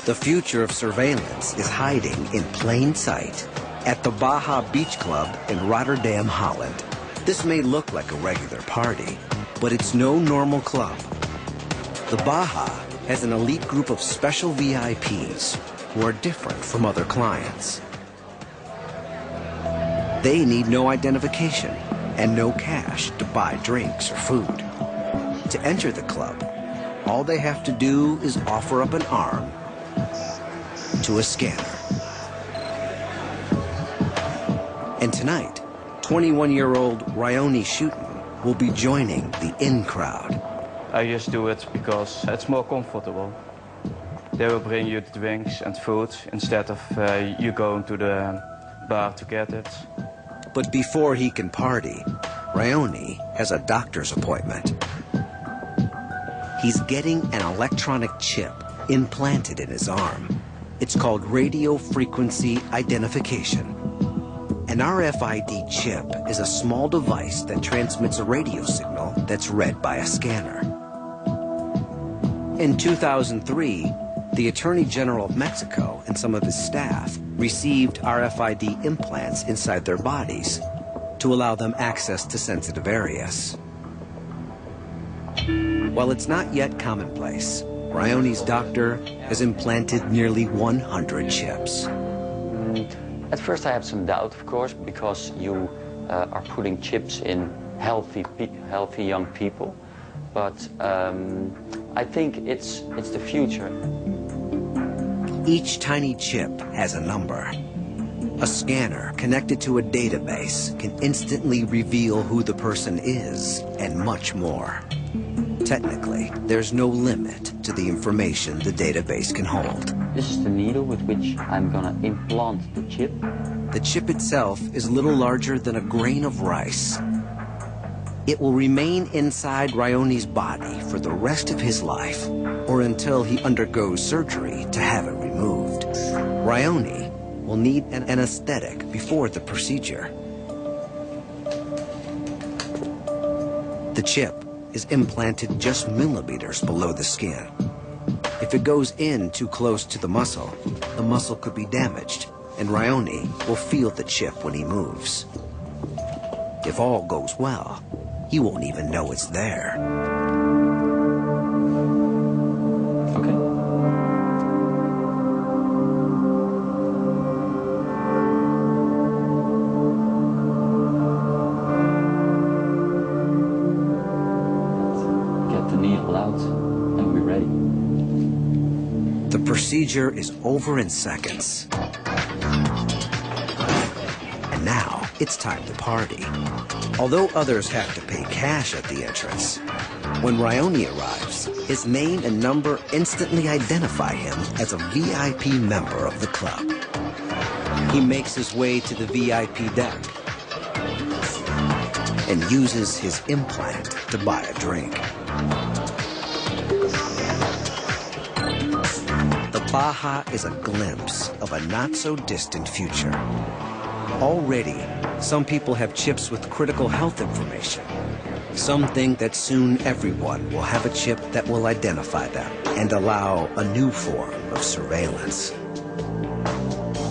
The future of surveillance is hiding in plain sight at the Baha Beach Club in Rotterdam, Holland. This may look like a regular party, but it's no normal club. The Baha has an elite group of special VIPs who are different from other clients. They need no identification and no cash to buy drinks or food. To enter the club, all they have to do is offer up an arm to a scanner. And tonight, 21-year-old Ryoni Schutten will be joining the in crowd. I just do it because it's more comfortable. They will bring you the drinks and food instead of you going to the bar to get it. But before he can party, Ryoni has a doctor's appointment. He's getting an electronic chip implanted in his arm. It's called radio frequency identification. An RFID chip is a small device that transmits a radio signal that's read by a scanner. In 2003, the Attorney General of Mexico and some of his staff received RFID implants inside their bodies to allow them access to sensitive areas. While it's not yet commonplace, Ryoni's doctor has implanted nearly 100 chips. At first I have some doubt, of course, because you are putting chips in healthy young people. But I think it's the future. Each tiny chip has a number. A scanner connected to a database can instantly reveal who the person is and much more. Technically, there's no limit to the information the database can hold. This is the needle with which I'm gonna implant the chip. The chip itself is little larger than a grain of rice. It will remain inside Ryoni's body for the rest of his life, or until he undergoes surgery to have it removed. Ryoni will need an anesthetic before the procedure. The chip is implanted just millimeters below the skin. If it goes in too close to the muscle could be damaged, and Ryoni will feel the chip when he moves. If all goes well, he won't even know it's there. Okay. Get the needle out and we're ready. The procedure is over in seconds. And now it's time to party. Although others have to pay cash at the entrance, when Ryoni arrives, his name and number instantly identify him as a VIP member of the club. He makes his way to the VIP deck and uses his implant to buy a drink. The Baha is a glimpse of a not-so-distant future. Already, some people have chips with critical health information. Some think that soon everyone will have a chip that will identify them and allow a new form of surveillance.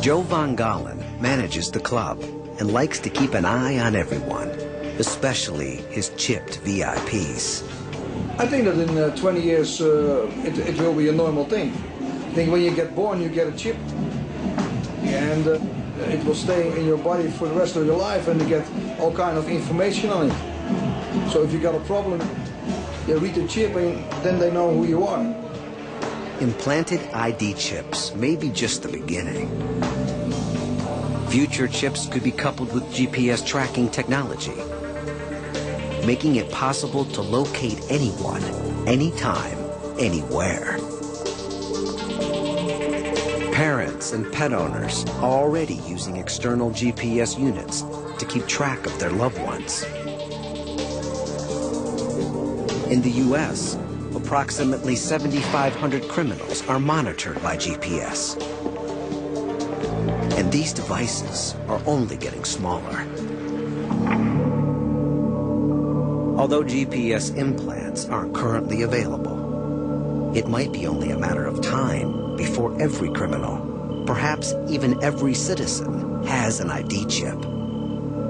Joe Van Galen manages the club and likes to keep an eye on everyone, especially his chipped VIPs. I think that in 20 years it will be a normal thing. I think when you get born you get a chip, and it will stay in your body for the rest of your life, and you get all kind of information on it. So if you got a problem, you read the chip and then they know who you are. Implanted ID chips may be just the beginning. Future chips could be coupled with GPS tracking technology, making it possible to locate anyone, anytime, anywhere. Parents and pet owners are already using external GPS units to keep track of their loved ones. In the U.S., approximately 7,500 criminals are monitored by GPS. And these devices are only getting smaller. Although GPS implants aren't currently available, it might be only a matter of time before every criminal, perhaps even every citizen, has an ID chip.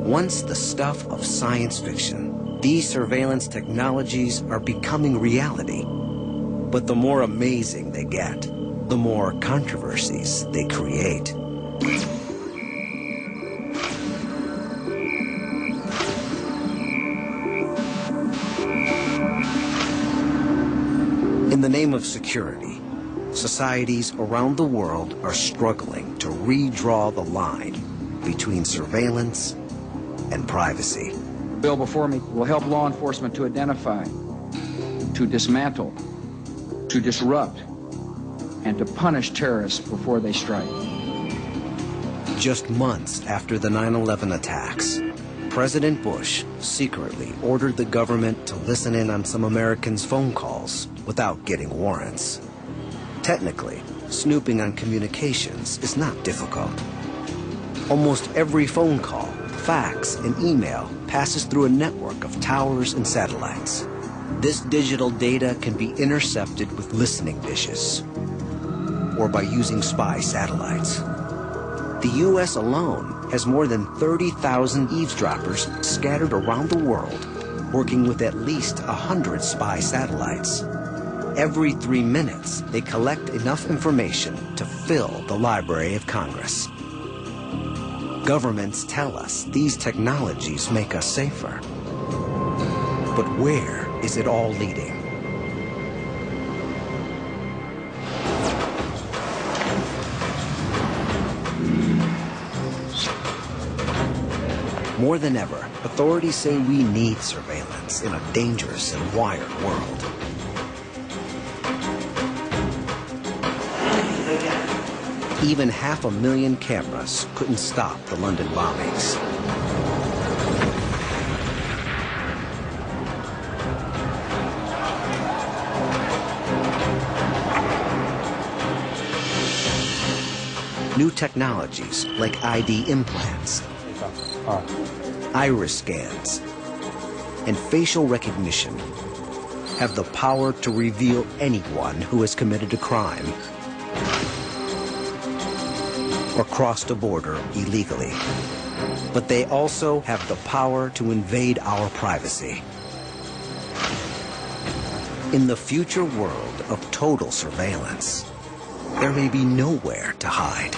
Once the stuff of science fiction, these surveillance technologies are becoming reality. But the more amazing they get, the more controversies they create. In the name of security, societies around the world are struggling to redraw the line between surveillance and privacy. The bill before me will help law enforcement to identify, to dismantle, to disrupt, and to punish terrorists before they strike. Just months after the 9/11 attacks, President Bush secretly ordered the government to listen in on some Americans' phone calls without getting warrants. Technically, snooping on communications is not difficult. Almost every phone call, fax, and email passes through a network of towers and satellites. This digital data can be intercepted with listening dishes or by using spy satellites. The U.S. alone has more than 30,000 eavesdroppers scattered around the world, working with at least 100 spy satellites. Every 3 minutes, they collect enough information to fill the Library of Congress. Governments tell us these technologies make us safer. But where is it all leading? More than ever, authorities say we need surveillance in a dangerous and wired world. Even 500,000 cameras couldn't stop the London bombings. New technologies like ID implants, iris scans, and facial recognition have the power to reveal anyone who has committed a crime or crossed a border illegally. But they also have the power to invade our privacy. In the future world of total surveillance, there may be nowhere to hide.